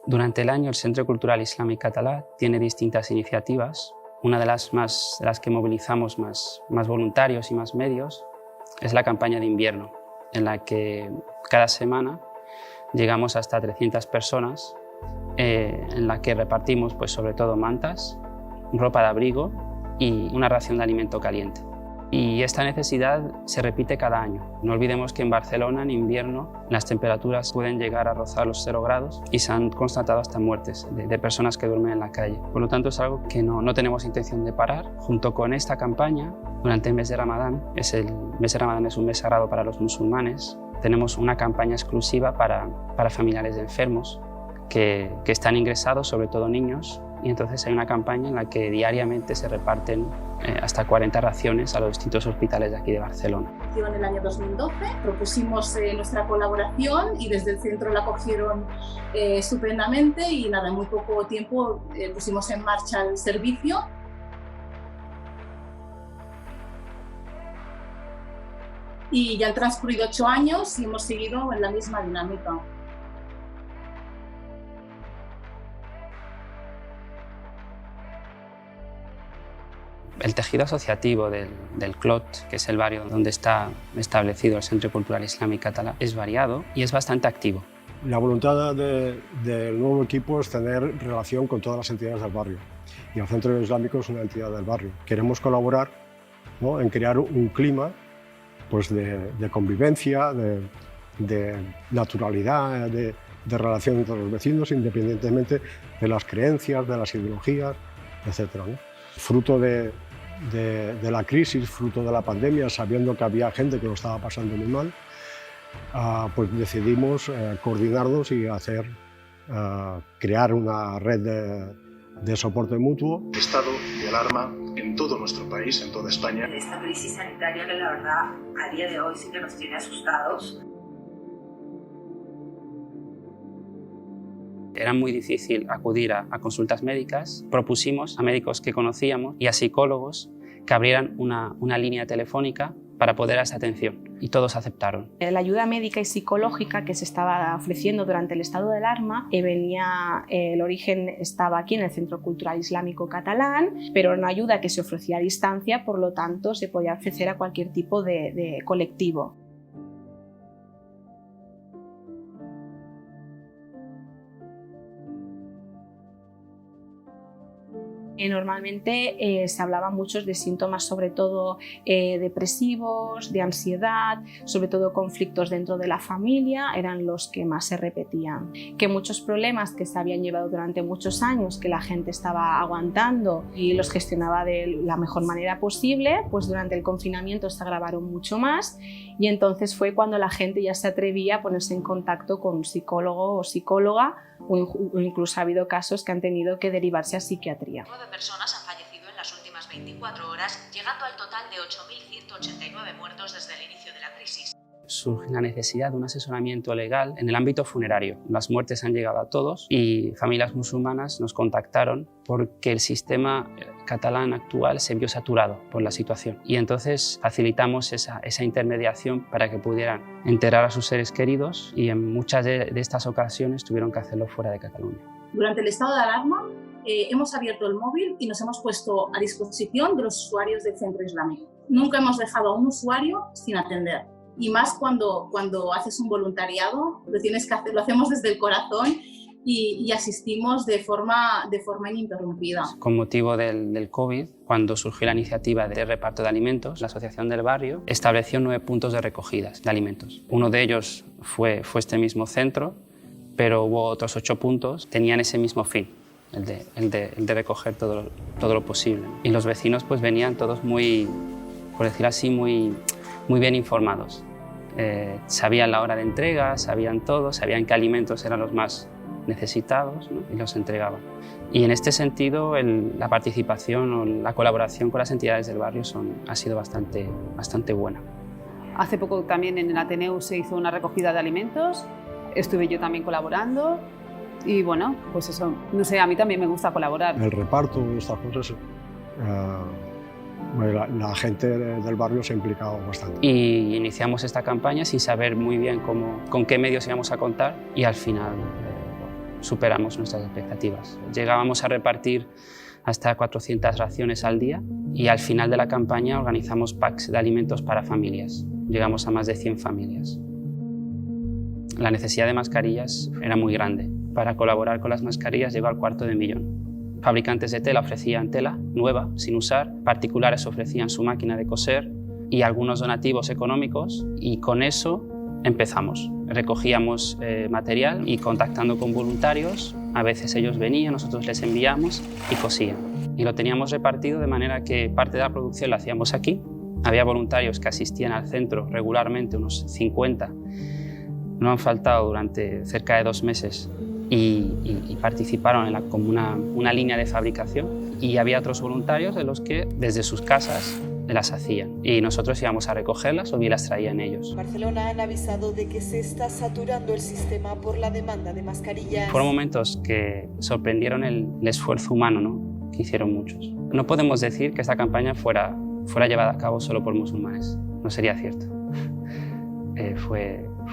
Durante el año el Centro Cultural Islàmic Català tiene distintas iniciativas. Una de las que movilizamos más voluntarios y más medios es la campaña de invierno, en la que cada semana llegamos hasta 300 personas, en la que repartimos pues, sobre todo mantas, ropa de abrigo y una ración de alimento caliente. Y esta necesidad se repite cada año. No olvidemos que en Barcelona, en invierno, las temperaturas pueden llegar a rozar los 0 grados y se han constatado hasta muertes de personas que duermen en la calle. Por lo tanto, es algo que no tenemos intención de parar. Junto con esta campaña, durante el mes de Ramadán, el mes de Ramadán es un mes sagrado para los musulmanes, tenemos una campaña exclusiva para familiares de enfermos que están ingresados, sobre todo niños, y entonces hay una campaña en la que diariamente se reparten hasta 40 raciones a los distintos hospitales de aquí de Barcelona. En el año 2012 propusimos nuestra colaboración y desde el centro la acogieron estupendamente y nada, en muy poco tiempo pusimos en marcha el servicio. Y ya han transcurrido 8 años y hemos seguido en la misma dinámica. El tejido asociativo del Clot, que es el barrio donde está establecido el Centro Cultural Islàmic Català, es variado y es bastante activo. La voluntad del nuevo equipo es tener relación con todas las entidades del barrio y el Centro Islámico es una entidad del barrio. Queremos colaborar, ¿no?, en crear un clima pues, de convivencia, de naturalidad, de relación entre los vecinos, independientemente de las creencias, de las ideologías, etc., ¿no? Fruto de la crisis, fruto de la pandemia, sabiendo que había gente que lo estaba pasando muy mal, pues decidimos coordinarnos y crear una red de soporte mutuo. Estado de alarma en todo nuestro país, en toda España. Esta crisis sanitaria que la verdad a día de hoy sí que nos tiene asustados. Era muy difícil acudir a consultas médicas. Propusimos a médicos que conocíamos y a psicólogos que abrieran una línea telefónica para poder dar esta atención y todos aceptaron. La ayuda médica y psicológica que se estaba ofreciendo durante el estado de alarma el origen estaba aquí en el Centro Cultural Islámico Catalán, pero era una ayuda que se ofrecía a distancia, por lo tanto se podía ofrecer a cualquier tipo de colectivo. Normalmente se hablaba mucho de síntomas sobre todo depresivos, de ansiedad, sobre todo conflictos dentro de la familia, eran los que más se repetían. Que muchos problemas que se habían llevado durante muchos años, que la gente estaba aguantando y los gestionaba de la mejor manera posible, pues durante el confinamiento se agravaron mucho más y entonces fue cuando la gente ya se atrevía a ponerse en contacto con un psicólogo o psicóloga o incluso ha habido casos que han tenido que derivarse a psiquiatría. 9 personas han fallecido en las últimas 24 horas, llegando al total de 8.189 muertos desde el inicio de la crisis. Surge la necesidad de un asesoramiento legal en el ámbito funerario. Las muertes han llegado a todos y familias musulmanas nos contactaron porque el sistema catalán actual se vio saturado por la situación y entonces facilitamos esa intermediación para que pudieran enterrar a sus seres queridos y en muchas de estas ocasiones tuvieron que hacerlo fuera de Cataluña. Durante el estado de alarma hemos abierto el móvil y nos hemos puesto a disposición de los usuarios del Centro Islámico. Nunca hemos dejado a un usuario sin atender. Y más cuando haces un voluntariado, lo tienes que hacer, lo hacemos desde el corazón y asistimos de forma ininterrumpida. Con motivo del COVID, cuando surgió la iniciativa de reparto de alimentos, la Asociación del Barrio estableció 9 puntos de recogida de alimentos. Uno de ellos fue este mismo centro, pero hubo otros 8 puntos que tenían ese mismo fin, el de recoger todo lo posible. Y los vecinos pues venían todos muy, por decirlo así, muy bien informados. Sabían la hora de entrega, sabían todo, sabían qué alimentos eran los más necesitados, ¿no?, y los entregaban. Y en este sentido la participación o la colaboración con las entidades del barrio ha sido bastante buena. Hace poco también en el Ateneu se hizo una recogida de alimentos, estuve yo también colaborando y bueno, pues eso, no sé, a mí también me gusta colaborar. El reparto de estas cosas, la gente del barrio se ha implicado bastante. Y iniciamos esta campaña sin saber muy bien con qué medios íbamos a contar y al final superamos nuestras expectativas. Llegábamos a repartir hasta 400 raciones al día y al final de la campaña organizamos packs de alimentos para familias. Llegamos a más de 100 familias. La necesidad de mascarillas era muy grande. Para colaborar con las mascarillas llegó al 250.000. Fabricantes de tela ofrecían tela nueva, sin usar, particulares ofrecían su máquina de coser y algunos donativos económicos, y con eso empezamos. Recogíamos material y contactando con voluntarios, a veces ellos venían, nosotros les enviamos y cosían. Y lo teníamos repartido de manera que parte de la producción la hacíamos aquí. Había voluntarios que asistían al centro regularmente, unos 50. No han faltado durante cerca de 2 meses y participaron en como una línea de fabricación. Y había otros voluntarios de los que desde sus casas las hacían y nosotros íbamos a recogerlas o bien las traían ellos. Barcelona han avisado de que se está saturando el sistema por la demanda de mascarillas. Fueron momentos que sorprendieron el esfuerzo humano, ¿no?, que hicieron muchos. No podemos decir que esta campaña fuera llevada a cabo solo por musulmanes, no sería cierto.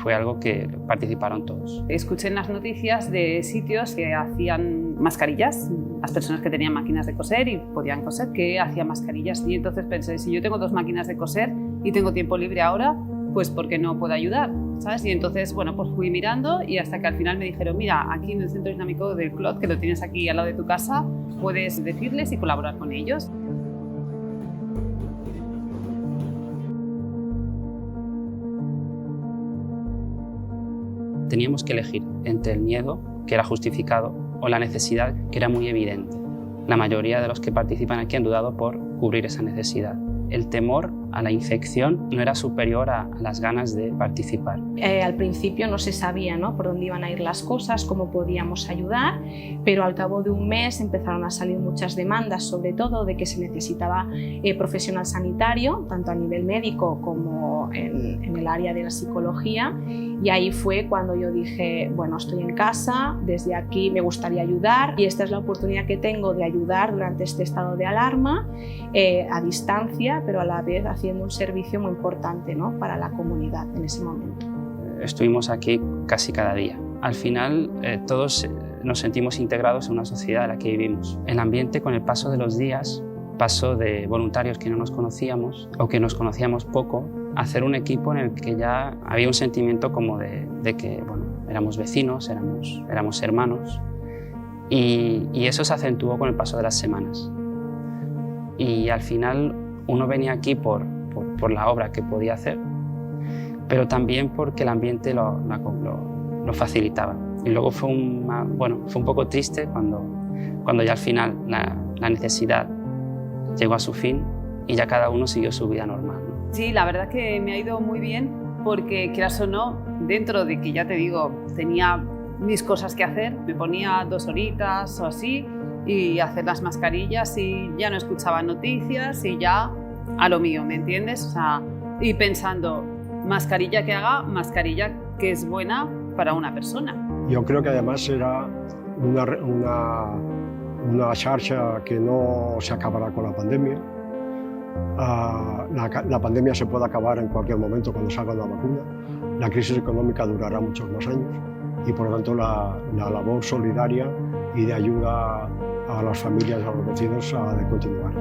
Fue algo que participaron todos. Escuché en las noticias de sitios que hacían mascarillas, las personas que tenían máquinas de coser y podían coser, que hacían mascarillas. Y entonces pensé, si yo tengo 2 máquinas de coser y tengo tiempo libre ahora, pues ¿por qué no puedo ayudar? ¿Sabes? Y entonces, bueno, pues fui mirando y hasta que al final me dijeron, mira, aquí en el Centro Islámico del Clot, que lo tienes aquí al lado de tu casa, puedes decirles y colaborar con ellos. Teníamos que elegir entre el miedo, que era justificado, o la necesidad, que era muy evidente. La mayoría de los que participan aquí han dudado por cubrir esa necesidad. El temor a la infección no era superior a las ganas de participar. Al principio no se sabía, ¿no?, por dónde iban a ir las cosas, cómo podíamos ayudar, pero al cabo de un mes empezaron a salir muchas demandas, sobre todo de que se necesitaba profesional sanitario, tanto a nivel médico como en el área de la psicología, y ahí fue cuando yo dije, bueno, estoy en casa, desde aquí me gustaría ayudar y esta es la oportunidad que tengo de ayudar durante este estado de alarma a distancia, pero a la vez haciendo un servicio muy importante, ¿no?, para la comunidad en ese momento. Estuvimos aquí casi cada día. Al final todos nos sentimos integrados en una sociedad en la que vivimos. El ambiente, con el paso de los días, pasó de voluntarios que no nos conocíamos o que nos conocíamos poco a hacer un equipo en el que ya había un sentimiento como de que, bueno, éramos vecinos, éramos hermanos, y eso se acentuó con el paso de las semanas. Y al final uno venía aquí por la obra que podía hacer, pero también porque el ambiente lo facilitaba. Y luego fue un poco triste cuando ya al final la necesidad llegó a su fin y ya cada uno siguió su vida normal, ¿no? Sí, la verdad que me ha ido muy bien porque, quieras o no, dentro de que, ya te digo, tenía mis cosas que hacer, me ponía 2 horitas o así y hacer las mascarillas y ya no escuchaba noticias y ya a lo mío, ¿me entiendes? O sea, y pensando, mascarilla que haga, mascarilla que es buena para una persona. Yo creo que además era una xarxa que no se acabará con la pandemia. La pandemia se puede acabar en cualquier momento cuando salga una vacuna. La crisis económica durará muchos más años y por lo tanto la labor solidaria y de ayuda a las familias, a los vecinos, ha de continuar.